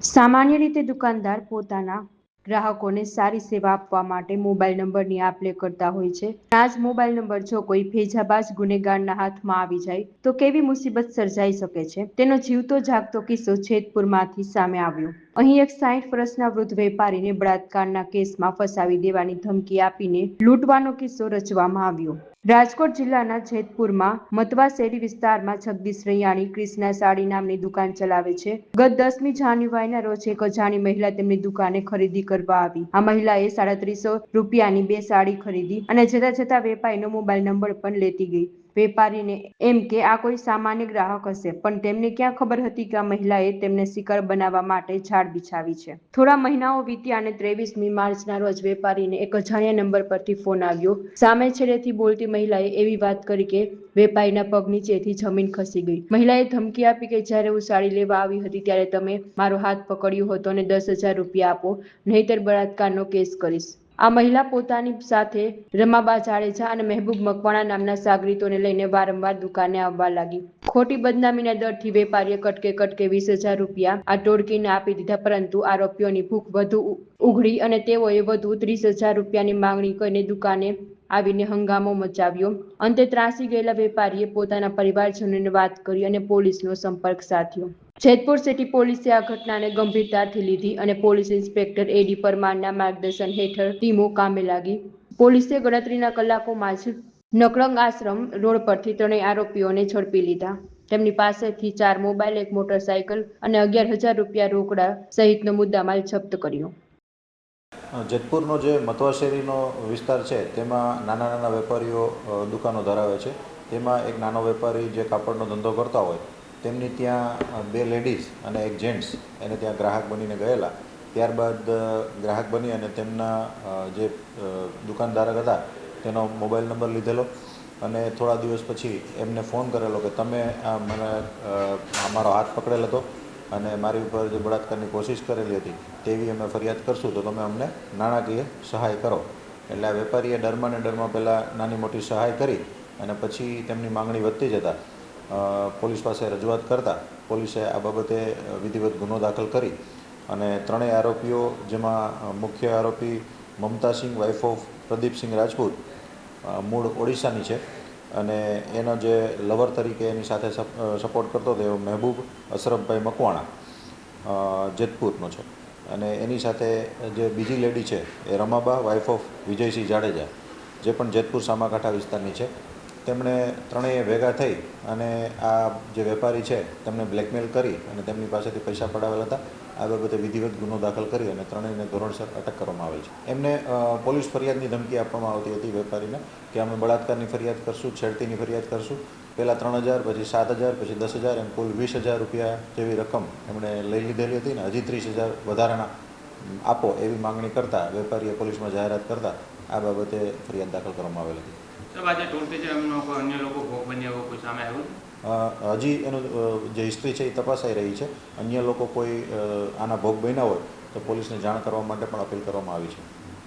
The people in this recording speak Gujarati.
સામાન્ય રીતે દુકાનદાર પોતાના ગ્રાહકોને સારી સેવા આપવા માટે મોબાઈલ નંબરની આપ-લે કરતા હોય છે. આ જ મોબાઈલ નંબર જો કોઈ ભેજાબાજ ગુનેગારના હાથમાં આવી જાય તો કેવી મુસીબત સર્જાઈ શકે છે, તેનો જીવતો જાગતો કિસ્સો જેતપુરમાંથી સામે આવ્યો. અહીં એક 60 વર્ષના વૃદ્ધ વેપારીને બળાત્કારના કેસમાં ફસાવી દેવાની ધમકી આપીને લૂંટવાનો કિસ્સો રચવામાં આવ્યો. રાજકોટ જિલ્લાના જેતપુરમાં મતવા શેરી વિસ્તારમાં જગદીશ રૈયાણી ક્રિષ્ના સાડી નામની દુકાન ચલાવે છે. ગત 10મી જાન્યુઆરીના રોજ એક અજાણી મહિલા તેમની દુકાને ખરીદી કરવા આવી. આ મહિલાએ 350 રૂપિયાની 2 સાડી ખરીદી અને જતા જતા વેપારીનો મોબાઈલ નંબર પણ લેતી ગઈ. વેપારીને એમ કે આ કોઈ સામાન્ય ગ્રાહક હશે, પણ તેમને ક્યાં ખબર હતી કે આ મહિલાએ તેમને શિકાર બનાવવા માટે જાળ બિછાવી છે. થોડા મહિનાઓ વીત્યા અને 23મી માર્ચના રોજ વેપારીને એક અજાણ્યા નંબર પરથી ફોન આવ્યો. સામે છેડેથી બોલતી મહિલાએ એવી વાત કરી કે વેપારીના પગ નીચેથી જમીન ખસી ગઈ. મહિલાએ ધમકી આપી કે જ્યારે હું સાડી લેવા આવી હતી ત્યારે તમે મારો હાથ પકડ્યો હતો અને 10,000 રૂપિયા આપો, નહીંતર બળાત્કારનો કેસ કરીશ. આ મહિલા પોતાની સાથે રમાબા જાડેજા અને મહેબૂબ મકવાણા નામના સાગરીતોને લઈને વારંવાર દુકાને આવવા લાગી. ખોટી બદનામીના ડરથી વેપારીએ કટકે કટકે 20,000 રૂપિયા આ ટોળકીને આપી દીધા, પરંતુ આરોપીઓની ભૂખ વધુ ઉઘડી અને તેઓએ વધુ 30,000 રૂપિયાની માંગણી કરીને દુકાને આવીને હંગામો મચાવ્યો. અંતે ત્રાસી ગયેલા વેપારીએ પોતાના પરિવારજનોને વાત કરી અને પોલીસનો સંપર્ક સાધ્યો. જેતપુર સિટી પોલીસે આ ઘટનાને ગંભીરતાથી લીધી અને પોલીસ ઇન્સ્પેક્ટર એ.ડી. પરમારના માર્ગદર્શન હેઠળ ટીમો કામે લાગી. પોલીસે ગણતરીના કલાકોમાં જ નકળંગ આશ્રમ રોડ પરથી ત્રણેય આરોપીઓને ઝડપી લીધા. તેમની પાસેથી 4 મોબાઈલ, 1 મોટરસાયકલ અને 11,000 રૂપિયા રોકડા સહિતનો મુદ્દામાલ જપ્ત કર્યો. જેતપુરનો જે મતવા શેરીનો વિસ્તાર છે તેમાં નાના નાના વેપારીઓ દુકાનો ધરાવે છે. તેમાં એક નાનો વેપારી જે કાપડનો ધંધો કરતા હોય તેમની ત્યાં 2 લેડીઝ અને 1 જેન્ટ્સ એને ત્યાં ગ્રાહક બનીને ગયેલા. ત્યારબાદ ગ્રાહક બની અને તેમના જે દુકાનધારક હતા તેનો મોબાઈલ નંબર લીધેલો અને થોડા દિવસ પછી એમને ફોન કરેલો કે તમે મને અમારો હાથ પકડેલ હતો અને મારી ઉપર જે બળાત્કારની કોશિશ કરેલી હતી તેવી અમે ફરિયાદ કરશું તો તમે અમને નાણાકીય સહાય કરો. એટલે આ વેપારીએ ડરમાં ને ડરમાં પહેલાં નાની મોટી સહાય કરી અને પછી તેમની માંગણી વધતી જતાં પોલીસ પાસે રજૂઆત કરતાં પોલીસે આ બાબતે વિધિવત ગુનો દાખલ કરી અને ત્રણેય આરોપીઓ, જેમાં મુખ્ય આરોપી મમતાસિંહ વાઇફ ઓફ પ્રદીપસિંહ રાજપૂત મૂળ ઓડિશાની છે અને એનો જે લવર તરીકે એની સાથે સપોર્ટ કરતો હતો એવો મહેબૂબ અશરફભાઈ મકવાણા જેતપુરનો છે અને એની સાથે જે બીજી લેડી છે એ રમાબા વાઇફ ઓફ વિજયસિંહ જાડેજા જે પણ જેતપુર સામાકાંઠા વિસ્તારની છે. તેમણે ત્રણેય ભેગા થઈ અને આ જે વેપારી છે તેમને બ્લેકમેલ કરી અને તેમની પાસેથી પૈસા પડાવેલા હતા. આ બાબતે વિધિવત ગુનો દાખલ કરી અને ત્રણેયને ધોરણસર અટક કરવામાં આવેલ છે. એમને પોલીસ ફરિયાદની ધમકી આપવામાં આવતી હતી વેપારીને કે અમે બળાત્કારની ફરિયાદ કરશું, છેડતીની ફરિયાદ કરશું. પહેલાં 3,000, પછી 7,000, પછી 10,000 એમ કુલ 20,000 રૂપિયા જેવી રકમ એમણે લઈ લીધેલી હતી ને હજી 30,000 વધારાના આપો એવી માંગણી કરતાં વેપારીએ પોલીસમાં જાહેરાત કરતાં આ બાબતે ફરિયાદ દાખલ કરવામાં આવેલ હતી. હજી એનું જે હિસ્ટ્રી છે એ તપાસાઈ રહી છે. અન્ય લોકો કોઈ આના ભોગ બન્યા હોય તો પોલીસને જાણ કરવા માટે પણ અપીલ કરવામાં આવી છે.